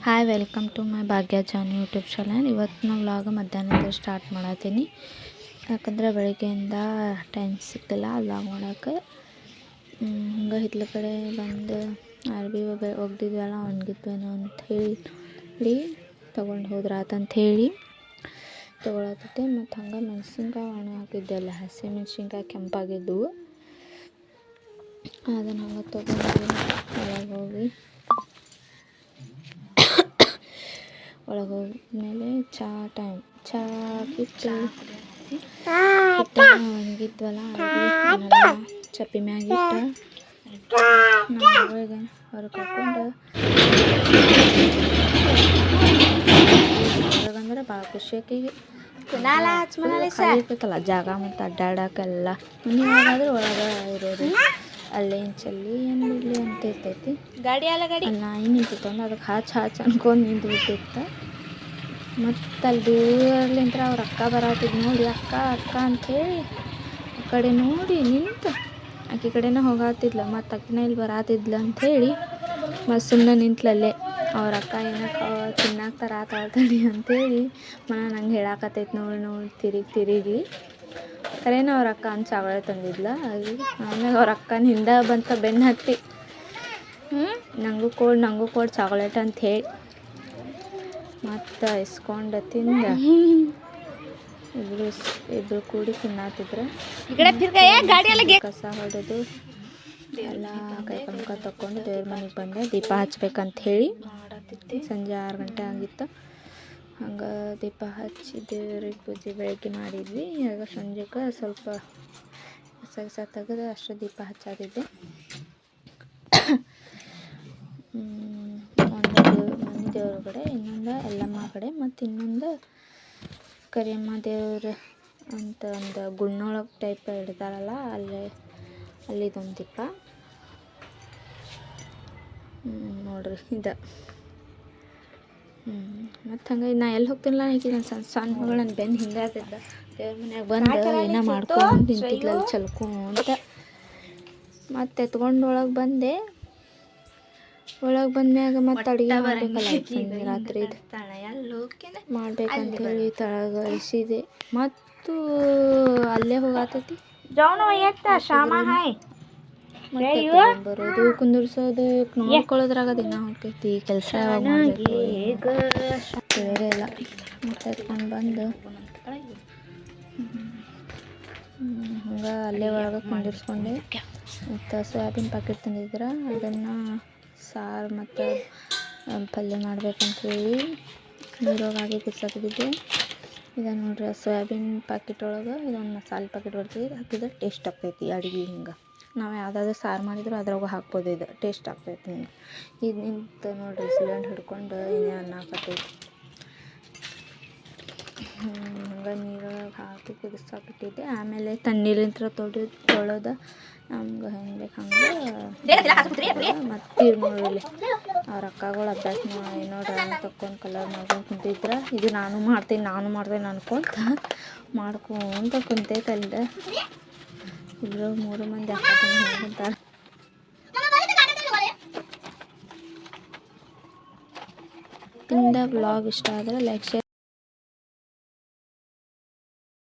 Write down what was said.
Hi welcome to my Bhagya John YouTube channel. ಇವತ್ತಿನ vlog ಮಧ್ಯಾಹ್ನದ start ಮಾಡತ್ತೀನಿ, ಯಾಕಂದರೆ ಬೆಳಗ್ಗೆಯಿಂದ ಟೈಮ್ ಸಿಕ್ಕಿಲ್ಲ ವ್ಲಾಗ್ ಮಾಡೋಕ್ಕೆ. ಹಂಗೆ ಹಿತ್ಲ ಕಡೆ ಬಂದು ಅರ್ಬಿ ಒಗ್ದಿದ್ವಲ್ಲ ಒಣಗಿದ್ವೇನೋ ಅಂಥೇಳಿ ತೊಗೊಂಡು ಹೋದ್ರಾತಂಥೇಳಿ ತೊಗೊಳತ್ತಿದ್ದೆ. ಮತ್ತು ಹಂಗೆ ಮೆಣಸಿನ್ಕಾಯಿ ಒಣ ಹಾಕಿದ್ದೆಲ್ಲ, ಹಸಿ ಮೆಣಸಿನ್ಕಾಯಿ ಕೆಂಪಾಗಿದ್ದವು, ಅದನ್ನು ಹಂಗೆ ತೊಗೊಂಡು ಒಳಗೆ ಹೋದ್ಮೇಲೆ ಚಾ ಕಿಟ್ಟು ಒಣಗಿದ್ವಲ್ಲ ಚಪ್ಪಿ ಮ್ಯಾಗಿಟ್ಟು ನಾವು ಹೊರಗೆ ಹಾಕ್ಕೊಂಡು ಹೊರಗಂದ್ರೆ ಭಾಳ ಖುಷಿ ಆಕಿಗೆ. ಇರ್ತೈತಲ್ಲ ಜಾಗ ಮತ್ತು ಅಡ್ಡಾಡಕ್ಕೆಲ್ಲ, ಮನೆಯೊಳಗಾದ್ರೆ ಒಳಗೆ ಇರೋದು ಅಲ್ಲೇ ಚೆಲ್ಲಿ ಏನು ಬಿಡಲಿ ಅಂತ ಇರ್ತೈತಿ. ನಾಯಿ ನಿಂತಿತ್ತು ಅಂದ್ರೆ ಅದಕ್ಕೆ ಹಾಚ್ ಅನ್ಕೊಂಡು ನಿಂತು ಬಿಟ್ಟಿತ್ತು. ಮತ್ತು ಅಲ್ಲಿ ದೂರಲಿಂತ್ರ ಅವ್ರ ಅಕ್ಕ ಬರತ್ತಿದ್ದು ನೋಡಿ ಅಕ್ಕ ಅಂಥೇಳಿ ಆ ಕಡೆ ನೋಡಿ ನಿಂತು ಆಕೆ ಕಡೆನೇ ಹೋಗತ್ತಿದ್ಲ. ಮತ್ತು ಅಕ್ಕಿನ ಇಲ್ಲಿ ಬರತ್ತಿದ್ಲ ಅಂಥೇಳಿ ಮತ್ತು ಸುಮ್ಮನೆ ನಿಂತ್ಲಲ್ಲೇ. ಅವ್ರ ಅಕ್ಕ ಏನಕ್ಕೆ ತಿನ್ನಾಕ ತರಾತಾಳ್ತಾಳಿ ಅಂಥೇಳಿ ನಂಗೆ ಹೇಳಾಕತ್ತೈತೆ ನೋಡಿ ತಿರುಗಿ ಕರೇನ ಅವ್ರ ಅಕ್ಕ ಅಂತ ಚಾವಳೆ ತಂದಿದ್ಲ. ಆಮೇಲೆ ಅವ್ರ ಅಕ್ಕನ ಹಿಂದೆ ಬಂತ ಬೆನ್ನು ಹತ್ತಿ ನಂಗೂ ಕೊಡು ಚಾಕ್ಲೇಟ್ ಅಂಥೇಳಿ ಮತ್ತು ಇಸ್ಕೊಂಡು ತಿಂದ ಇಬ್ರು ಕೂಡಿ ತಿನ್ನತ್ತಿದ್ರು. ಕಸ ಹೊಡೆದು ಎಲ್ಲ ಕೈ ಮುಖ ತಕ್ಕೊಂಡು ದೇವ್ರ ಮನೆಗೆ ಬಂದೆ. ದೀಪ ಹಚ್ಬೇಕಂತ ಹೇಳಿ ಸಂಜೆ 6 ಗಂಟೆ ಆಗಿತ್ತು. ಹಂಗೆ ದೀಪ ಹಚ್ಚಿ ದೇವ್ರಿಗೆ ಪೂಜೆ ಬೆಳಗ್ಗೆ ಮಾಡಿದ್ವಿ. ಆಗ ಸಂಜೆಗೆ ಸ್ವಲ್ಪ ಕಸ ತೆಗೆದು ಅಷ್ಟು ದೀಪ ಹಚ್ಚದಿದ್ದೆ. ಒಂದು ಮನೆ ದೇವ್ರ ಕಡೆ, ಇನ್ನೊಂದು ಎಲ್ಲಮ್ಮ ಕಡೆ, ಮತ್ತು ಇನ್ನೊಂದು ಕರಿಯಮ್ಮ ದೇವ್ರ ಅಂತ ಒಂದು ಗುಣ್ಣೊಳಗೆ ಟೈಪ್ ಇಡ್ತಾರಲ್ಲ ಅಲ್ಲಿದೊಂದು ದೀಪ ನೋಡ್ರಿ ಇದು. ಮತ್ತು ಹಂಗೆ ನಾ ಎಲ್ಲಿ ಹೋಗ್ತೀನಿಲ್ಲ ಈಗ ನನ್ನ ಸಣ್ಣ ಮಗಳು ನನ್ನ ಬೆನ್ನು ಹಿಂದೆ ಆಗ್ತಿದ್ದ. ದೇವ್ರ ಮನ್ಯಾಗ ಬಂದು ಏನೋ ಮಾಡ್ಕೊಂಡು ನಿಂತಿದ್ಲಲ್ಲಿ ಚಲ್ಕೊಂತ. ಮತ್ತು ಎತ್ಕೊಂಡು ಒಳಗೆ ಬಂದೆ. ಒಳಗೆ ಬಂದ್ಮ್ಯಾಗ ಮತ್ತು ಅಡುಗೆ ಮಾಡಬೇಕಲ್ಲ ಸಂಜೆ ರಾತ್ರಿ ಮಾಡ್ಬೇಕಂತ ಹೇಳಿ ತೆಳಗೆ ಇಳಿಸಿದೆ. ಮತ್ತು ಅಲ್ಲೇ ಹೋಗತೈತಿ ಬರೋದು ಕುಂದಿರ್ಸೋದು ನೋಡ್ಕೊಳ್ಳೋದ್ರಾಗ ದಿನ ಹೋಗ್ತೈತಿ ಕೆಲಸ. ಬೇರೆ ಎಲ್ಲ ಮತ್ತು ಎತ್ಕೊಂಡು ಬಂದು ಹಂಗೆ ಅಲ್ಲೇ ಒಳಗೆ ಕುಂದಿರ್ಸ್ಕೊಂಡೆ. ಮತ್ತು ಸೋಯಾಬೀನ್ ಪ್ಯಾಕೆಟ್ ತಂದಿದ್ರೆ ಅದನ್ನು ಸಾರು ಮತ್ತು ಪಲ್ಯ ಮಾಡ್ಬೇಕಂತೇಳಿ ನೀರೊಳಗೆ ಕುದಿಸಾಕಿದ್ದೆ. ಇದನ್ನು ನೋಡ್ರಿ ಸೋಯಾಬೀನ್ ಪ್ಯಾಕೆಟ್ ಒಳಗೆ ಇದೊಂದು ಮಸಾಲೆ ಪ್ಯಾಕೆಟ್ ಬರ್ತದೆ, ಹಾಕಿದ್ರೆ ಟೇಸ್ಟ್ ಆಗ್ತೈತಿ ಅಡುಗೆ. ಹಿಂಗೆ ನಾವು ಯಾವುದಾದ್ರೂ ಸಾರು ಮಾಡಿದ್ರು ಅದ್ರಾಗ ಹಾಕ್ಬೋದು, ಇದು ಟೇಸ್ಟ್ ಆಗ್ತೈತಿ. ಹಿಂಗೆ ಇದು ನಿಂತು ನೋಡ್ರಿ ಸಿಲಿಂಡ್ರ್ ಹಿಡ್ಕೊಂಡು ಇನ್ನೇ ಅನ್ನಕತ್ತೈತಿ. ಹಂಗೆ ನೀರೊಳಗೆ ಹಾಕಿ ಕುದಿಸಾಕಿಟ್ಟಿದ್ದೆ. ಆಮೇಲೆ ತಣ್ಣೀರಿಂತ್ರ ತೊಳೆದು ನಮ್ಗೆ ಹೆಂಗೆ ಬೇಕು ಹಂಗೆ ಮತ್ತು ನೋಡ್ರಿ ಅವ್ರ ಅಕ್ಕಗಳು ಅಭ್ಯಾಸ ನೋಡ್ರಿ ತಕ್ಕೊಂಡು ಕಲರ್ ಮಾಡ್ಕೊಂಡು ಕುಂತಿದ್ರೆ ಇದು ನಾನು ಮಾಡ್ತೀನಿ ಅನ್ಕೊತ ಮಾಡ್ಕೊಂತ ಕುಂತೈತಲ್ದ. ಇಬ್ಬರು 3 ಮಂದಿ ಅಕ್ಕ ಕುಂತಾರೆ. ಇಂದ ವ್ಲಾಗ್ ಇಷ್ಟ ಆದರೆ ಲೈಕ್ ಶೇರ್